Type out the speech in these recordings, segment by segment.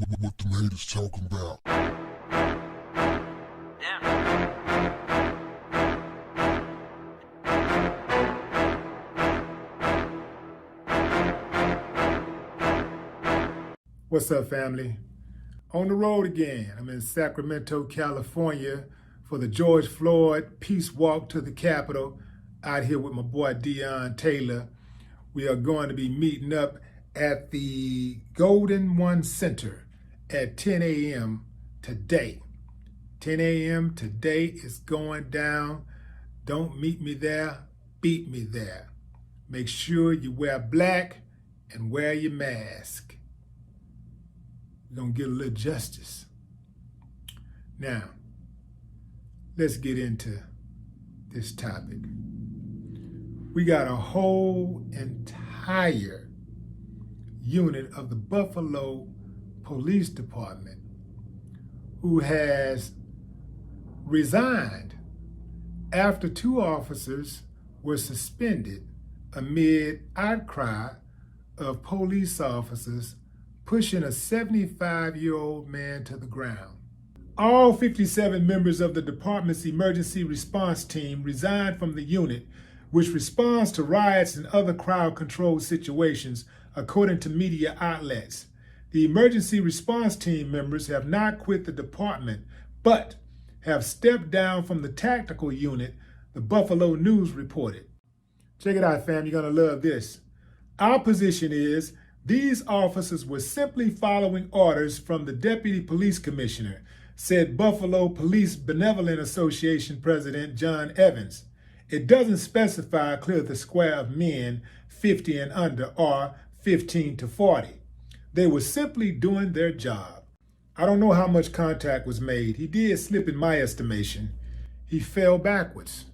What them haters talking about? What's up, family? On the road again. I'm in Sacramento, California for the George Floyd Peace Walk to the Capitol. Out here with my boy Dion Taylor. We are going to be meeting up at the Golden One Center at 10 a.m. today. 10 a.m. today is going down. Don't meet me there, beat me there. Make sure you wear black and wear your mask. We're going to get a little justice. Now, let's get into this topic. We got a whole entire unit of the Buffalo Police Department who has resigned after two officers were suspended amid outcry of police officers pushing a 75-year-old man to the ground. All 57 members of the department's emergency response team resigned from the unit, which responds to riots and other crowd-controlled situations, according to media outlets. The emergency response team members have not quit the department, but have stepped down from the tactical unit, the Buffalo News reported. Check it out, fam. You're going to love this. Our position is these officers were simply following orders from the deputy police commissioner, said Buffalo Police Benevolent Association President John Evans. It doesn't specify clear the square of men 50 and under or 15 to 40. They were simply doing their job. I don't know how much contact was made. He did slip in my estimation. He fell backwards.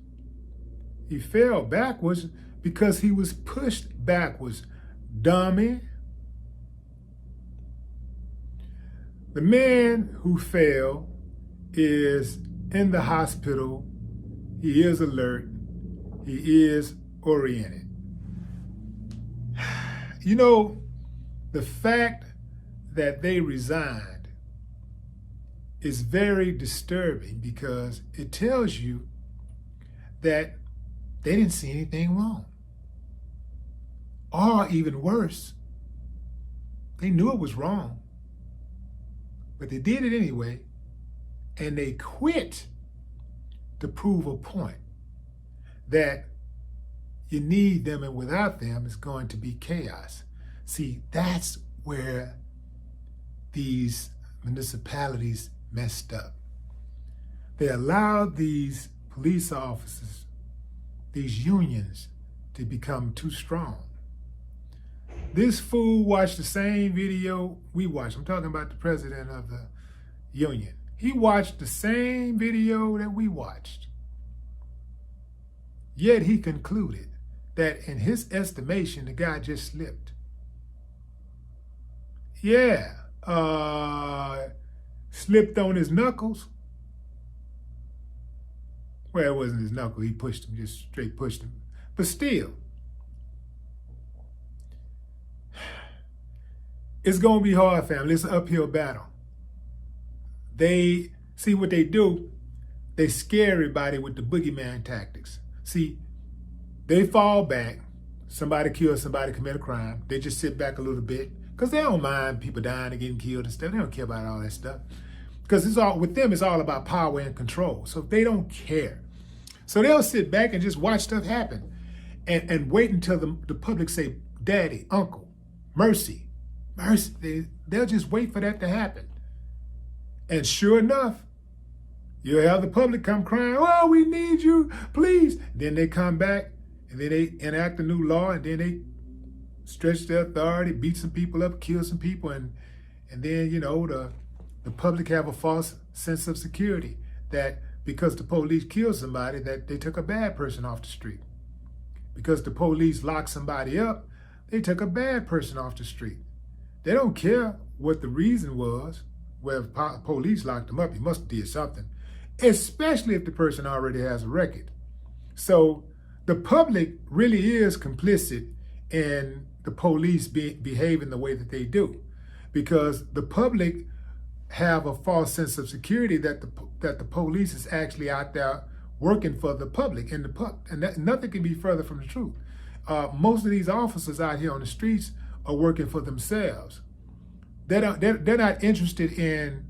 He fell backwards because he was pushed backwards. Dummy. The man who fell is in the hospital. He is alert. He is oriented. You know, the fact that they resigned is very disturbing because it tells you that they didn't see anything wrong. Or even worse, they knew it was wrong, but they did it anyway, and they quit to prove a point that you need them, and without them, it's going to be chaos. See, that's where these municipalities messed up. They allowed these police officers, these unions, to become too strong. This fool watched the same video we watched. I'm talking about the president of the union. He watched the same video that we watched. Yet he concluded that in his estimation, the guy just slipped. Yeah, slipped on his knuckles. Well, it wasn't his knuckle. He pushed him, just straight pushed him. But still, it's going to be hard, family. It's an uphill battle. They, see what they do, they scare everybody with the boogeyman tactics. See, they fall back. Somebody kills somebody, commit a crime. They just sit back a little bit because they don't mind people dying and getting killed and stuff. They don't care about all that stuff because it's all with them. It's all about power and control. So they don't care. So they'll sit back and just watch stuff happen and wait until the public say, "Daddy, Uncle, mercy, mercy." They'll just wait for that to happen. And sure enough, you'll have the public come crying, "Oh, we need you, please." Then they come back and then they enact a new law and then they stretch their authority, beat some people up, kill some people, and then, you know, the public have a false sense of security that because the police killed somebody, that they took a bad person off the street. Because the police locked somebody up, they took a bad person off the street. They don't care what the reason was. Well, if police locked him up, he must have did something, especially if the person already has a record. So the public really is complicit in the police behaving the way that they do. because the public have a false sense of security that the police is actually out there working for the public, and nothing can be further from the truth. Most of these officers out here on the streets are working for themselves. They're not interested in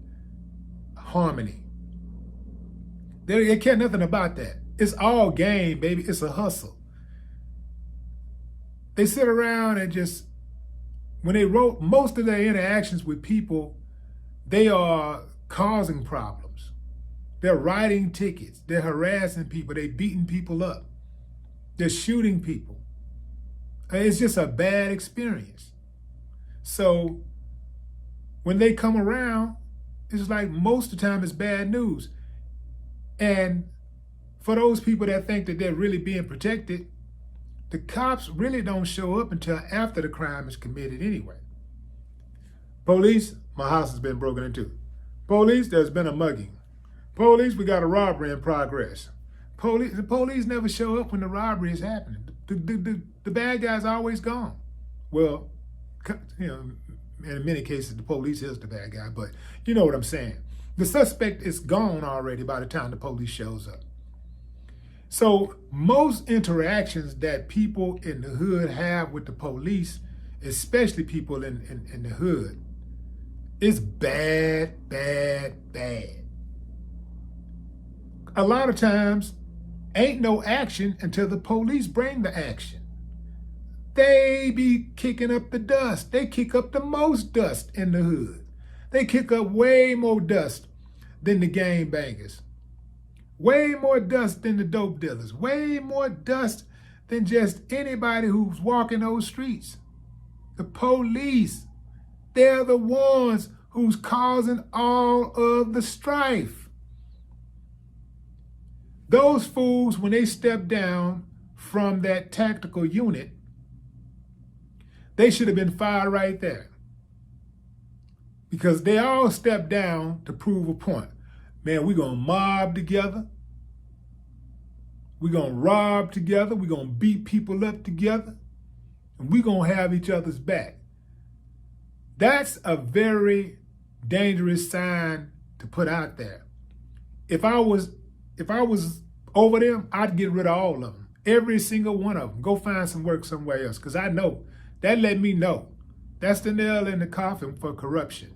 harmony. They care nothing about that. It's all game, baby. It's a hustle. They sit around and just, when they wrote most of their interactions with people, they are causing problems. They're writing tickets. They're harassing people. They're beating people up. They're shooting people. It's just a bad experience. So when they come around, it's like most of the time it's bad news. And for those people that think that they're really being protected, the cops really don't show up until after the crime is committed anyway. Police, my house has been broken into. Police, there's been a mugging. Police, we got a robbery in progress. The police never show up when the robbery is happening. The bad guy's always gone. Well, you know, in many cases, the police is the bad guy, but you know what I'm saying. The suspect is gone already by the time the police shows up. So most interactions that people in the hood have with the police, especially people in the hood, is bad, bad, bad. A lot of times, ain't no action until the police bring the action. They be kicking up the dust. They kick up the most dust in the hood. They kick up way more dust than the gangbangers. Way more dust than the dope dealers. Way more dust than just anybody who's walking those streets. The police, they're the ones who's causing all of the strife. Those fools, when they step down from that tactical unit, they should have been fired right there. Because they all stepped down to prove a point. Man, we're going to mob together. We're going to rob together. We're going to beat people up together. And we're going to have each other's back. That's a very dangerous sign to put out there. If I was over them, I'd get rid of all of them. Every single one of them. Go find some work somewhere else. Because I know. That let me know. That's the nail in the coffin for corruption.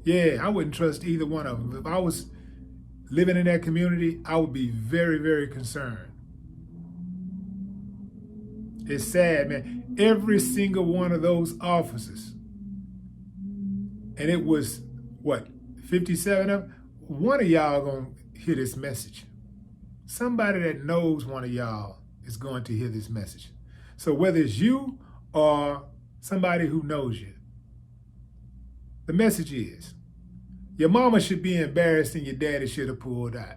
Yeah, I wouldn't trust either one of them. If I was living in that community, I would be very, very concerned. It's sad, man. Every single one of those officers, and it was, 57 of them? One of y'all gonna hear this message. Somebody that knows one of y'all is going to hear this message. So whether it's you or somebody who knows you, the message is, your mama should be embarrassed and your daddy should have pulled out.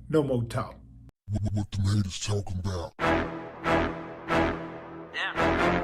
No more talk. What the haters talking about? Yeah.